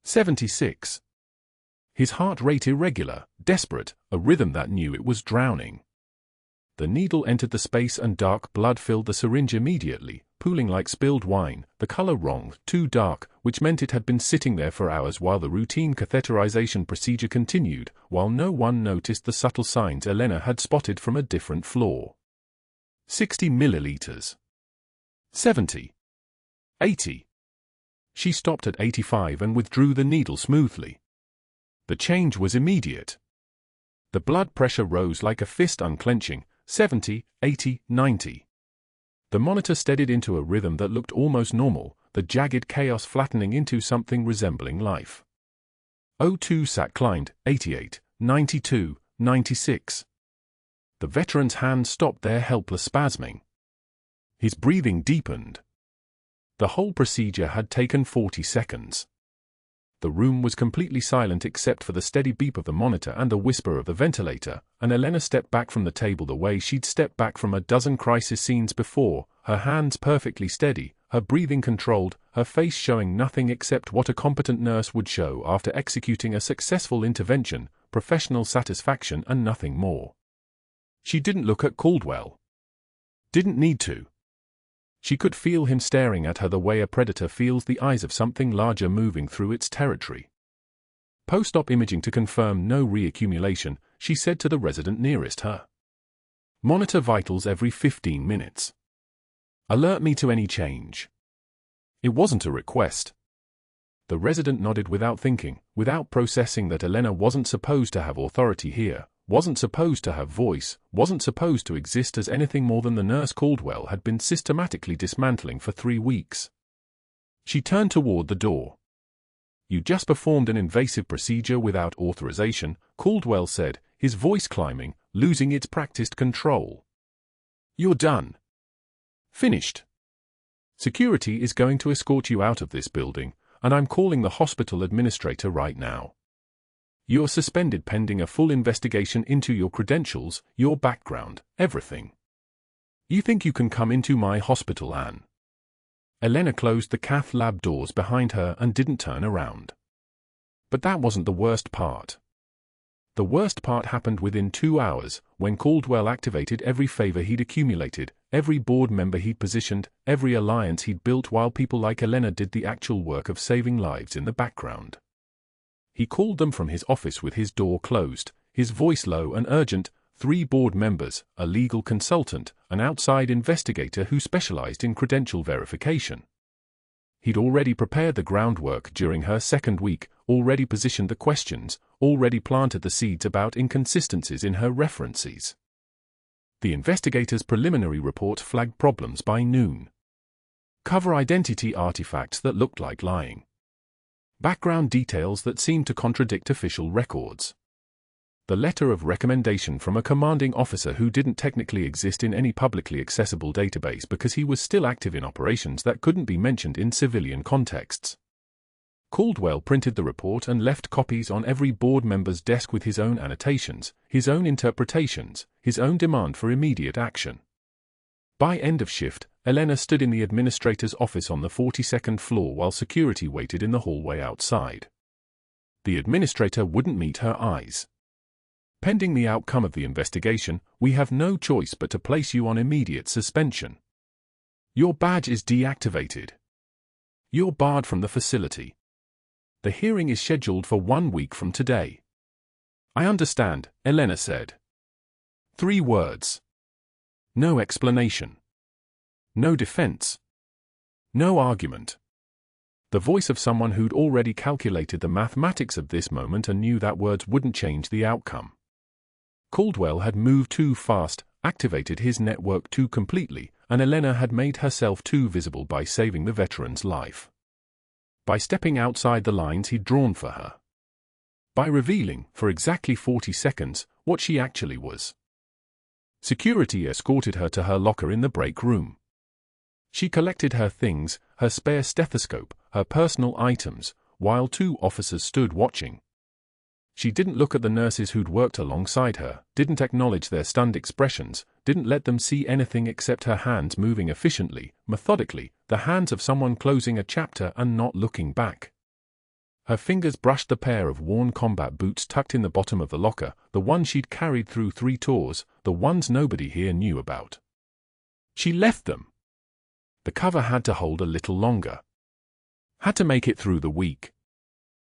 76. His heart rate irregular, desperate, a rhythm that knew it was drowning. The needle entered the space and dark blood filled the syringe immediately, pooling like spilled wine, the color wrong, too dark, which meant it had been sitting there for hours while the routine catheterization procedure continued, while no one noticed the subtle signs Elena had spotted from a different floor. 60 milliliters. 70. 80. She stopped at 85 and withdrew the needle smoothly. The change was immediate. The blood pressure rose like a fist unclenching, 70, 80, 90. The monitor steadied into a rhythm that looked almost normal, the jagged chaos flattening into something resembling life. O2 sat climbed, 88, 92, 96. The veteran's hand stopped there helpless spasming. His breathing deepened. The whole procedure had taken 40 seconds. The room was completely silent except for the steady beep of the monitor and the whisper of the ventilator, and Elena stepped back from the table the way she'd stepped back from a dozen crisis scenes before, her hands perfectly steady, her breathing controlled, her face showing nothing except what a competent nurse would show after executing a successful intervention, professional satisfaction and nothing more. She didn't look at Caldwell. Didn't need to. She could feel him staring at her the way a predator feels the eyes of something larger moving through its territory. Post-op imaging to confirm no reaccumulation, she said to the resident nearest her. Monitor vitals every 15 minutes. Alert me to any change. It wasn't a request. The resident nodded without thinking, without processing that Elena wasn't supposed to have authority here, wasn't supposed to have voice, wasn't supposed to exist as anything more than the nurse Caldwell had been systematically dismantling for 3 weeks. She turned toward the door. You just performed an invasive procedure without authorization, Caldwell said, his voice climbing, losing its practiced control. You're done. Finished. Security is going to escort you out of this building, and I'm calling the hospital administrator right now. You're suspended pending a full investigation into your credentials, your background, everything. You think you can come into my hospital, Anne? Elena closed the cath lab doors behind her and didn't turn around. But that wasn't the worst part. The worst part happened within 2 hours, when Caldwell activated every favor he'd accumulated, every board member he'd positioned, every alliance he'd built while people like Elena did the actual work of saving lives in the background. He called them from his office with his door closed, his voice low and urgent, 3 board members, a legal consultant, an outside investigator who specialized in credential verification. He'd already prepared the groundwork during her second week, already positioned the questions, already planted the seeds about inconsistencies in her references. The investigator's preliminary report flagged problems by noon. Cover identity artifacts that looked like lying. Background details that seemed to contradict official records. The letter of recommendation from a commanding officer who didn't technically exist in any publicly accessible database because he was still active in operations that couldn't be mentioned in civilian contexts. Caldwell printed the report and left copies on every board member's desk with his own annotations, his own interpretations, his own demand for immediate action. By end of shift, Elena stood in the administrator's office on the 42nd floor while security waited in the hallway outside. The administrator wouldn't meet her eyes. Pending the outcome of the investigation, we have no choice but to place you on immediate suspension. Your badge is deactivated. You're barred from the facility. The hearing is scheduled for 1 week from today. I understand, Elena said. 3 words. No explanation. No defense. No argument. The voice of someone who'd already calculated the mathematics of this moment and knew that words wouldn't change the outcome. Caldwell had moved too fast, activated his network too completely, and Elena had made herself too visible by saving the veteran's life. By stepping outside the lines he'd drawn for her. By revealing, for exactly 40 seconds, what she actually was. Security escorted her to her locker in the break room. She collected her things, her spare stethoscope, her personal items, while 2 officers stood watching. She didn't look at the nurses who'd worked alongside her, didn't acknowledge their stunned expressions, didn't let them see anything except her hands moving efficiently, methodically, the hands of someone closing a chapter and not looking back. Her fingers brushed the pair of worn combat boots tucked in the bottom of the locker, the ones she'd carried through 3 tours, the ones nobody here knew about. She left them. The cover had to hold a little longer. Had to make it through the week.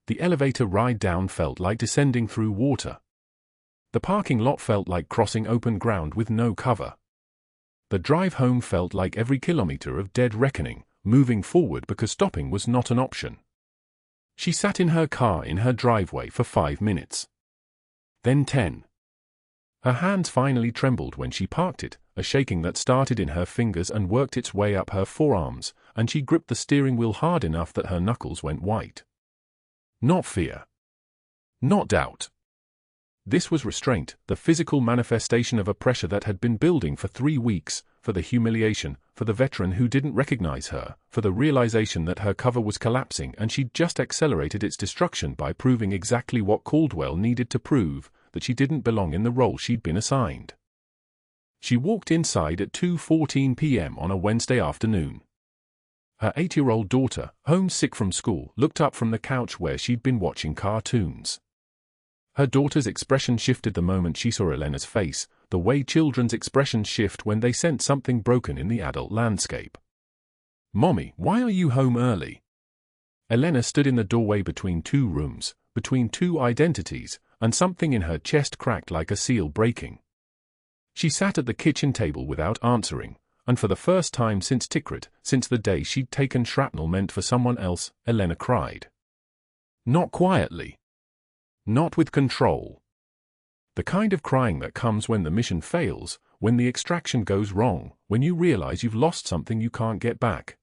The elevator ride down felt like descending through water. The parking lot felt like crossing open ground with no cover. The drive home felt like every kilometer of dead reckoning, moving forward because stopping was not an option. She sat in her car in her driveway for 5 minutes. Then 10. Her hands finally trembled when she parked it, a shaking that started in her fingers and worked its way up her forearms, and she gripped the steering wheel hard enough that her knuckles went white. Not fear. Not doubt. This was restraint, the physical manifestation of a pressure that had been building for 3 weeks, for the humiliation, for the veteran who didn't recognize her, for the realization that her cover was collapsing and she'd just accelerated its destruction by proving exactly what Caldwell needed to prove, that she didn't belong in the role she'd been assigned. She walked inside at 2:14 p.m. on a Wednesday afternoon. Her 8-year-old daughter, homesick from school, looked up from the couch where she'd been watching cartoons. Her daughter's expression shifted the moment she saw Elena's face, the way children's expressions shift when they sense something broken in the adult landscape. "Mommy, why are you home early?" Elena stood in the doorway between 2 rooms, between 2 identities, and something in her chest cracked like a seal breaking. She sat at the kitchen table without answering, and for the first time since Tikrit, since the day she'd taken shrapnel meant for someone else, Elena cried. Not quietly. Not with control. The kind of crying that comes when the mission fails, when the extraction goes wrong, when you realize you've lost something you can't get back.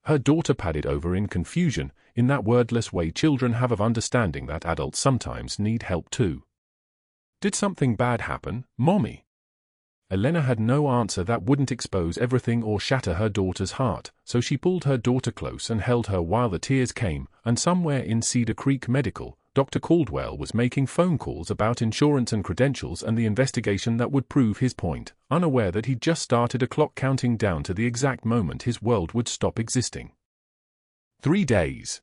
Her daughter padded over in confusion, in that wordless way children have of understanding that adults sometimes need help too. "Did something bad happen, Mommy?" Elena had no answer that wouldn't expose everything or shatter her daughter's heart, so she pulled her daughter close and held her while the tears came, and somewhere in Cedar Creek Medical, Dr. Caldwell was making phone calls about insurance and credentials and the investigation that would prove his point, unaware that he'd just started a clock counting down to the exact moment his world would stop existing. 3 days.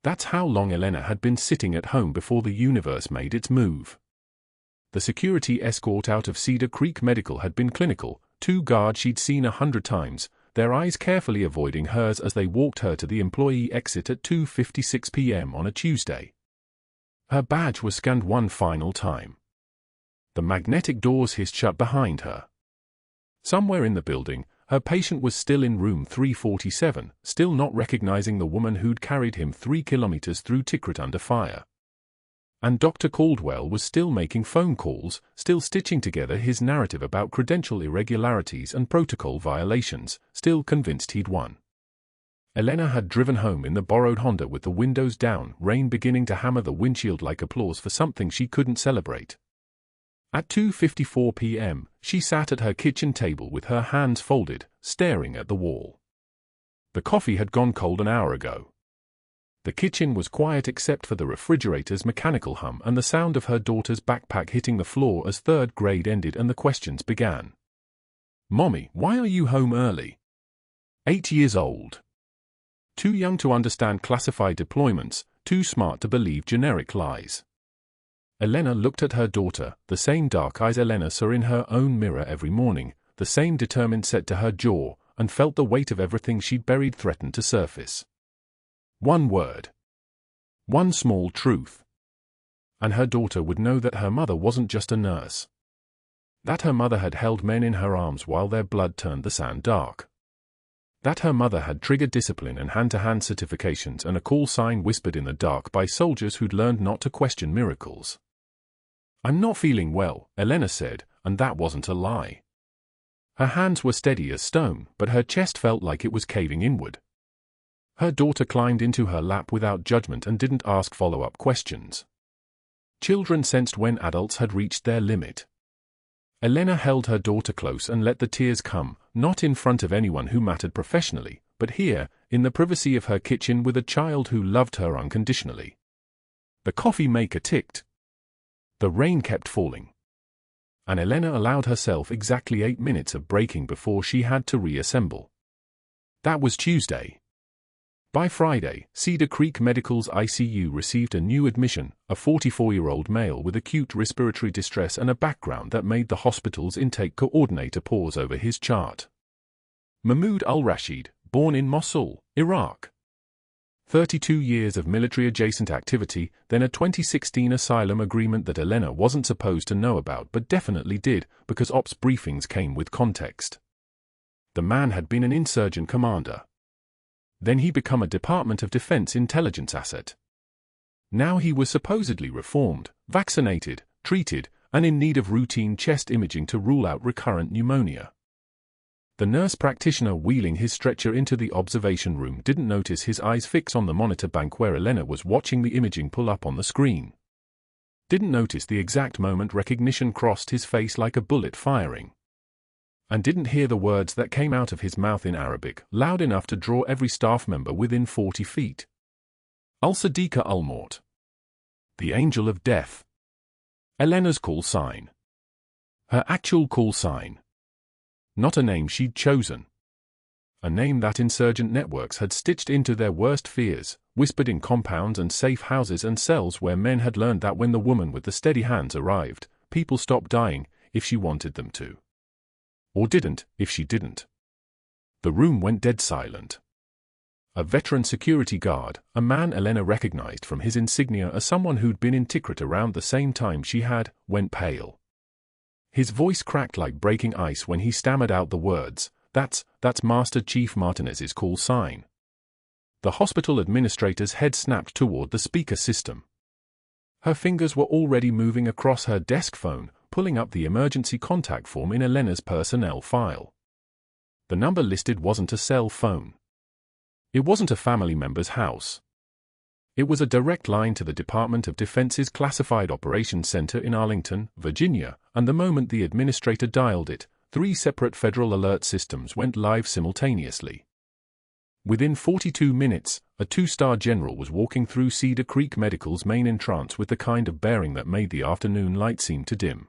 That's how long Elena had been sitting at home before the universe made its move. The security escort out of Cedar Creek Medical had been clinical, 2 guards she'd seen 100 times, their eyes carefully avoiding hers as they walked her to the employee exit at 2:56 p.m. on a Tuesday. Her badge was scanned one final time. The magnetic doors hissed shut behind her. Somewhere in the building, her patient was still in room 347, still not recognizing the woman who'd carried him 3 kilometers through Tikrit under fire. And Dr. Caldwell was still making phone calls, still stitching together his narrative about credential irregularities and protocol violations, still convinced he'd won. Elena had driven home in the borrowed Honda with the windows down, rain beginning to hammer the windshield like applause for something she couldn't celebrate. At 2:54 p.m., she sat at her kitchen table with her hands folded, staring at the wall. The coffee had gone cold an hour ago. The kitchen was quiet except for the refrigerator's mechanical hum and the sound of her daughter's backpack hitting the floor as 3rd grade ended and the questions began. "Mommy, why are you home early?" 8 years old. Too young to understand classified deployments, too smart to believe generic lies. Elena looked at her daughter, the same dark eyes Elena saw in her own mirror every morning, the same determined set to her jaw, and felt the weight of everything she'd buried threatened to surface. One word. One small truth. And her daughter would know that her mother wasn't just a nurse. That her mother had held men in her arms while their blood turned the sand dark. That her mother had triggered discipline and hand-to-hand certifications and a call sign whispered in the dark by soldiers who'd learned not to question miracles. "I'm not feeling well," Elena said, and that wasn't a lie. Her hands were steady as stone, but her chest felt like it was caving inward. Her daughter climbed into her lap without judgment and didn't ask follow-up questions. Children sensed when adults had reached their limit. Elena held her daughter close and let the tears come, not in front of anyone who mattered professionally, but here, in the privacy of her kitchen with a child who loved her unconditionally. The coffee maker ticked. The rain kept falling. And Elena allowed herself exactly 8 minutes of breaking before she had to reassemble. That was Tuesday. By Friday, Cedar Creek Medical's ICU received a new admission, a 44-year-old male with acute respiratory distress and a background that made the hospital's intake coordinator pause over his chart. Mahmoud al-Rashid, born in Mosul, Iraq. 32 years of military-adjacent activity, then a 2016 asylum agreement that Elena wasn't supposed to know about but definitely did, because ops briefings came with context. The man had been an insurgent commander. Then he became a Department of Defense intelligence asset. Now he was supposedly reformed, vaccinated, treated, and in need of routine chest imaging to rule out recurrent pneumonia. The nurse practitioner wheeling his stretcher into the observation room didn't notice his eyes fix on the monitor bank where Elena was watching the imaging pull up on the screen. Didn't notice the exact moment recognition crossed his face like a bullet firing. And didn't hear the words that came out of his mouth in Arabic, loud enough to draw every staff member within 40 feet. Al-Sadiqa al-Maut. The Angel of Death. Elena's call sign. Her actual call sign. Not a name she'd chosen. A name that insurgent networks had stitched into their worst fears, whispered in compounds and safe houses and cells where men had learned that when the woman with the steady hands arrived, people stopped dying, if she wanted them to. Or didn't, if she didn't. The room went dead silent. A veteran security guard, a man Elena recognized from his insignia as someone who'd been in Tikrit around the same time she had, went pale. His voice cracked like breaking ice when he stammered out the words, That's Master Chief Martinez's call sign. The hospital administrator's head snapped toward the speaker system. Her fingers were already moving across her desk phone, pulling up the emergency contact form in Elena's personnel file. The number listed wasn't a cell phone. It wasn't a family member's house. It was a direct line to the Department of Defense's Classified Operations Center in Arlington, Virginia, and the moment the administrator dialed it, 3 separate federal alert systems went live simultaneously. Within 42 minutes, a 2-star general was walking through Cedar Creek Medical's main entrance with the kind of bearing that made the afternoon light seem to dim.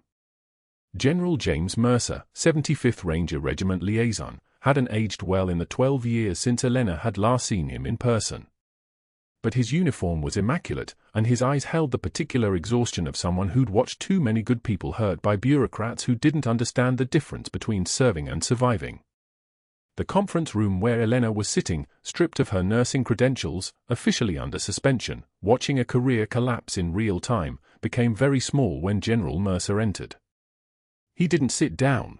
General James Mercer, 75th Ranger Regiment Liaison, hadn't aged well in the 12 years since Elena had last seen him in person. But his uniform was immaculate, and his eyes held the particular exhaustion of someone who'd watched too many good people hurt by bureaucrats who didn't understand the difference between serving and surviving. The conference room where Elena was sitting, stripped of her nursing credentials, officially under suspension, watching a career collapse in real time, became very small when General Mercer entered. He didn't sit down.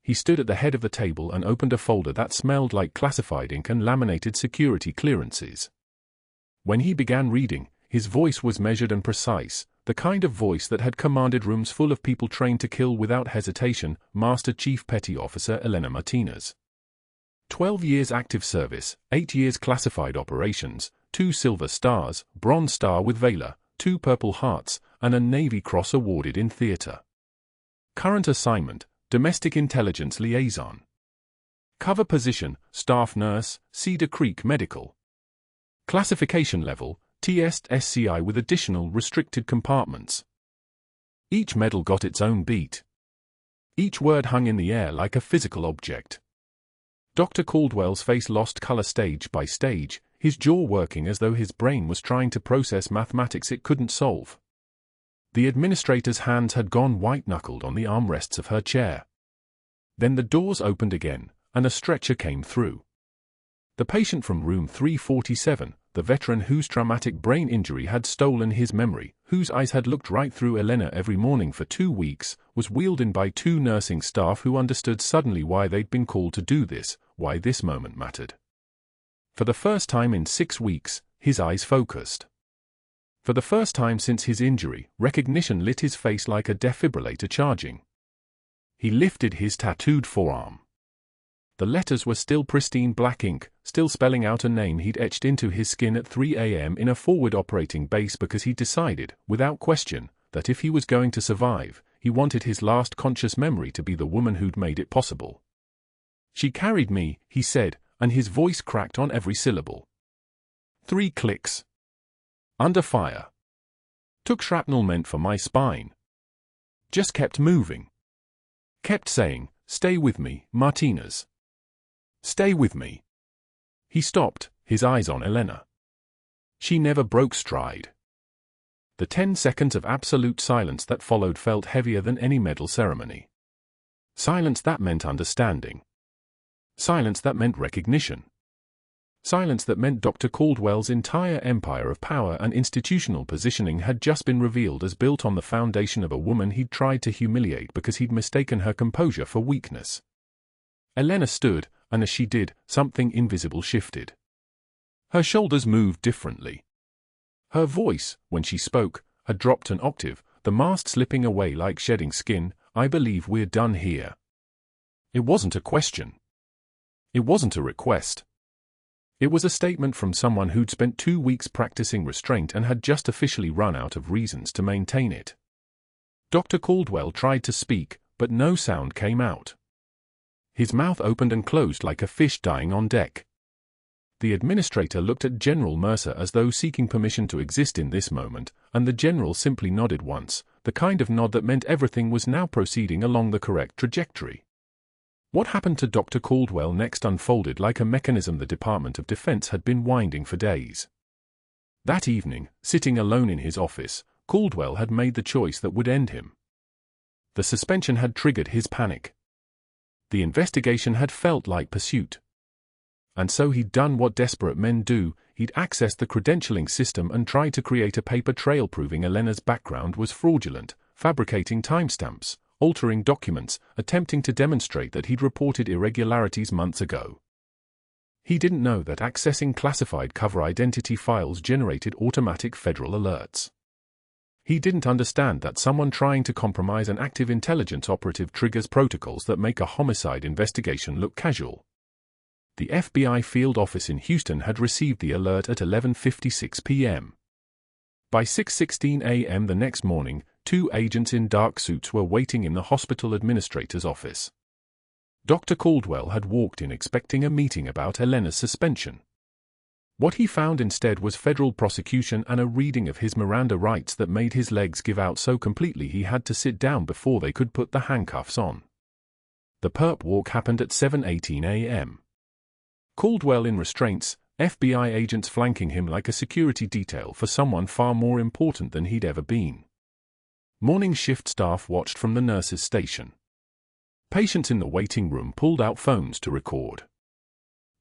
He stood at the head of the table and opened a folder that smelled like classified ink and laminated security clearances. When he began reading, his voice was measured and precise, the kind of voice that had commanded rooms full of people trained to kill without hesitation, Master Chief Petty Officer Elena Martinez. 12 years active service, 8 years classified operations, 2 Silver Stars, Bronze Star with Valor, 2 Purple Hearts, and a Navy Cross awarded in theater. Current assignment, Domestic Intelligence Liaison. Cover position, Staff Nurse, Cedar Creek Medical. Classification level, TS-SCI with additional restricted compartments. Each medal got its own beat. Each word hung in the air like a physical object. Dr. Caldwell's face lost color stage by stage, his jaw working as though his brain was trying to process mathematics it couldn't solve. The administrator's hands had gone white-knuckled on the armrests of her chair. Then the doors opened again, and a stretcher came through. The patient from room 347, the veteran whose traumatic brain injury had stolen his memory, whose eyes had looked right through Elena every morning for 2 weeks, was wheeled in by 2 nursing staff who understood suddenly why they'd been called to do this, why this moment mattered. For the first time in 6 weeks, his eyes focused. For the first time since his injury, recognition lit his face like a defibrillator charging. He lifted his tattooed forearm. The letters were still pristine black ink, still spelling out a name he'd etched into his skin at 3 a.m. in a forward operating base because he decided, without question, that if he was going to survive, he wanted his last conscious memory to be the woman who'd made it possible. She carried me, he said, and his voice cracked on every syllable. 3 clicks. Under fire. Took shrapnel meant for my spine. Just kept moving. Kept saying, "Stay with me, Martinez. Stay with me." He stopped, his eyes on Elena. She never broke stride. The 10 seconds of absolute silence that followed felt heavier than any medal ceremony. Silence that meant understanding. Silence that meant recognition. Silence that meant Dr. Caldwell's entire empire of power and institutional positioning had just been revealed as built on the foundation of a woman he'd tried to humiliate because he'd mistaken her composure for weakness. Elena stood, and as she did, something invisible shifted. Her shoulders moved differently. Her voice, when she spoke, had dropped an octave, the mask slipping away like shedding skin. "I believe we're done here." It wasn't a question. It wasn't a request. It was a statement from someone who'd spent 2 weeks practicing restraint and had just officially run out of reasons to maintain it. Dr. Caldwell tried to speak, but no sound came out. His mouth opened and closed like a fish dying on deck. The administrator looked at General Mercer as though seeking permission to exist in this moment, and the general simply nodded once, the kind of nod that meant everything was now proceeding along the correct trajectory. What happened to Dr. Caldwell next unfolded like a mechanism the Department of Defense had been winding for days. That evening, sitting alone in his office, Caldwell had made the choice that would end him. The suspension had triggered his panic. The investigation had felt like pursuit. And so he'd done what desperate men do, he'd accessed the credentialing system and tried to create a paper trail proving Elena's background was fraudulent, fabricating timestamps, altering documents, attempting to demonstrate that he'd reported irregularities months ago. He didn't know that accessing classified cover identity files generated automatic federal alerts. He didn't understand that someone trying to compromise an active intelligence operative triggers protocols that make a homicide investigation look casual. The FBI field office in Houston had received the alert at 11:56 p.m. By 6:16 a.m. the next morning, 2 agents in dark suits were waiting in the hospital administrator's office. Dr. Caldwell had walked in expecting a meeting about Elena's suspension. What he found instead was federal prosecution and a reading of his Miranda rights that made his legs give out so completely he had to sit down before they could put the handcuffs on. The perp walk happened at 7:18 a.m. Caldwell in restraints, FBI agents flanking him like a security detail for someone far more important than he'd ever been. Morning shift staff watched from the nurse's station. Patients in the waiting room pulled out phones to record.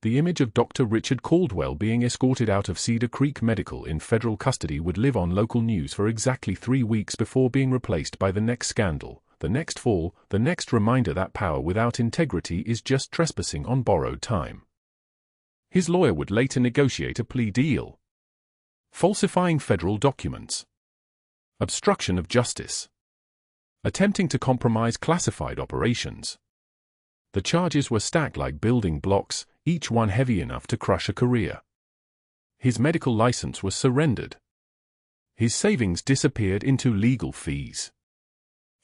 The image of Dr. Richard Caldwell being escorted out of Cedar Creek Medical in federal custody would live on local news for exactly 3 weeks before being replaced by the next scandal, the next fall, the next reminder that power without integrity is just trespassing on borrowed time. His lawyer would later negotiate a plea deal. Falsifying federal documents. Obstruction of justice. Attempting to compromise classified operations. The charges were stacked like building blocks, each one heavy enough to crush a career. His medical license was surrendered. His savings disappeared into legal fees.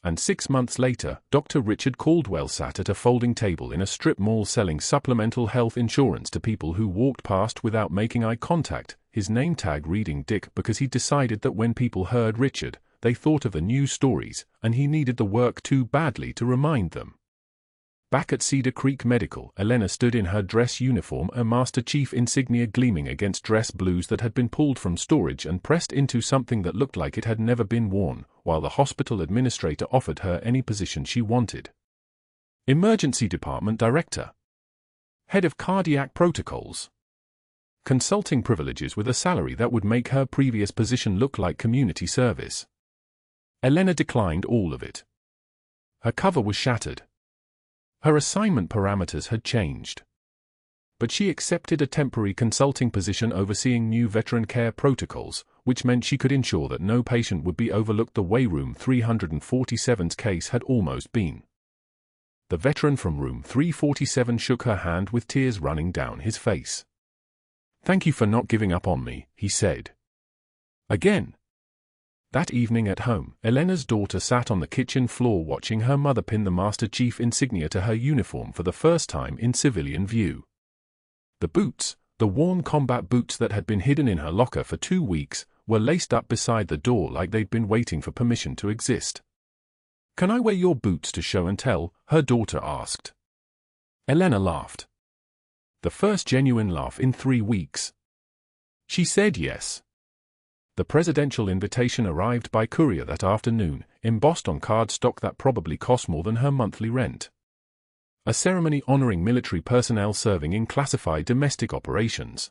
And 6 months later, Dr. Richard Caldwell sat at a folding table in a strip mall selling supplemental health insurance to people who walked past without making eye contact, his name tag reading Dick because he decided that when people heard Richard, they thought of the news stories, and he needed the work too badly to remind them. Back at Cedar Creek Medical, Elena stood in her dress uniform, a Master Chief insignia gleaming against dress blues that had been pulled from storage and pressed into something that looked like it had never been worn, while the hospital administrator offered her any position she wanted. Emergency Department Director. Head of Cardiac Protocols. Consulting privileges with a salary that would make her previous position look like community service. Elena declined all of it. Her cover was shattered. Her assignment parameters had changed. But she accepted a temporary consulting position overseeing new veteran care protocols, which meant she could ensure that no patient would be overlooked the way Room 347's case had almost been. The veteran from Room 347 shook her hand with tears running down his face. "Thank you for not giving up on me," he said. Again. That evening at home, Elena's daughter sat on the kitchen floor watching her mother pin the Master Chief insignia to her uniform for the first time in civilian view. The boots, the worn combat boots that had been hidden in her locker for 2 weeks, were laced up beside the door like they'd been waiting for permission to exist. "Can I wear your boots to show and tell?" her daughter asked. Elena laughed. The first genuine laugh in 3 weeks. She said yes. The presidential invitation arrived by courier that afternoon, embossed on cardstock that probably cost more than her monthly rent. A ceremony honoring military personnel serving in classified domestic operations.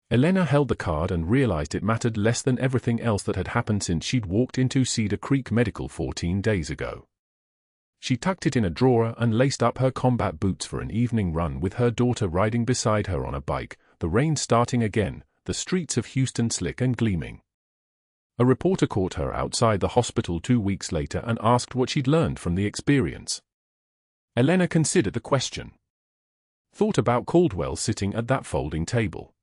Elena held the card and realized it mattered less than everything else that had happened since she'd walked into Cedar Creek Medical 14 days ago. She tucked it in a drawer and laced up her combat boots for an evening run with her daughter riding beside her on a bike, the rain starting again, the streets of Houston slick and gleaming. A reporter caught her outside the hospital 2 weeks later and asked what she'd learned from the experience. Elena considered the question. Thought about Caldwell sitting at that folding table.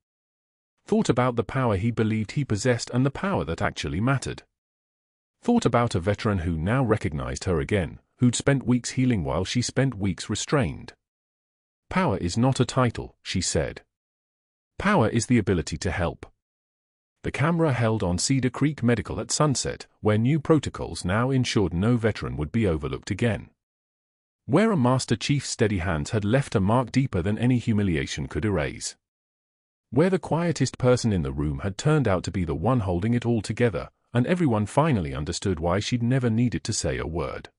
Thought about the power he believed he possessed and the power that actually mattered. Thought about a veteran who now recognized her again, who'd spent weeks healing while she spent weeks restrained. Power is not a title, she said. Power is the ability to help. The camera held on Cedar Creek Medical at sunset, where new protocols now ensured no veteran would be overlooked again. Where a Master Chief's steady hands had left a mark deeper than any humiliation could erase. Where the quietest person in the room had turned out to be the one holding it all together, and everyone finally understood why she'd never needed to say a word.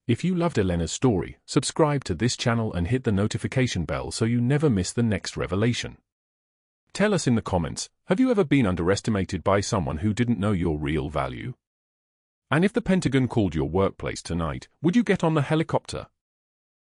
If you loved Elena's story, subscribe to this channel and hit the notification bell so you never miss the next revelation. Tell us in the comments, have you ever been underestimated by someone who didn't know your real value? And if the Pentagon called your workplace tonight, would you get on the helicopter?